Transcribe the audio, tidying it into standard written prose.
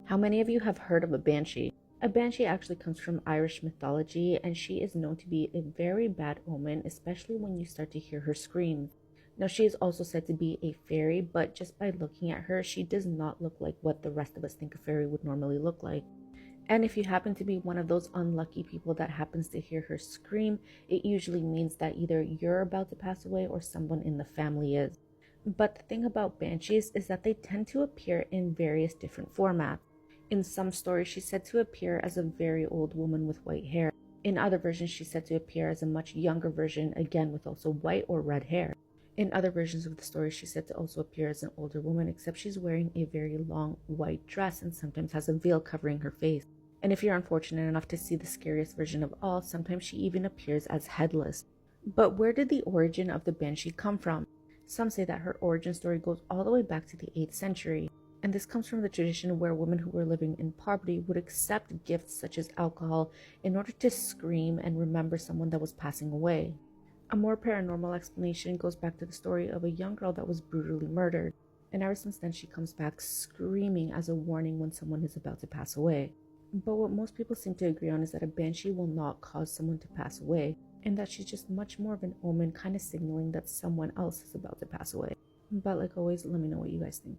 How many of you have heard of a banshee? A banshee actually comes from Irish mythology, and she is known to be a very bad omen, especially when you start to hear her scream. Now, she is also said to be a fairy, but just by looking at her, she does not look like what the rest of us think a fairy would normally look like. And if you happen to be one of those unlucky people that happens to hear her scream, it usually means that either you're about to pass away or someone in the family is. But the thing about banshees is that they tend to appear in various different formats. In some stories, she's said to appear as a very old woman with white hair. In other versions, she's said to appear as a much younger version, again with also white or red hair. In other versions of the story, she's said to also appear as an older woman, except she's wearing a very long white dress and sometimes has a veil covering her face. And if you're unfortunate enough to see the scariest version of all, sometimes she even appears as headless. But where did the origin of the Banshee come from? Some say that her origin story goes all the way back to the 8th century, and this comes from the tradition where women who were living in poverty would accept gifts such as alcohol in order to scream and remember someone that was passing away. A more paranormal explanation goes back to the story of a young girl that was brutally murdered, and ever since then she comes back screaming as a warning when someone is about to pass away. But what most people seem to agree on is that a banshee will not cause someone to pass away, and that she's just much more of an omen, kind of signaling that someone else is about to pass away. But like always, let me know what you guys think.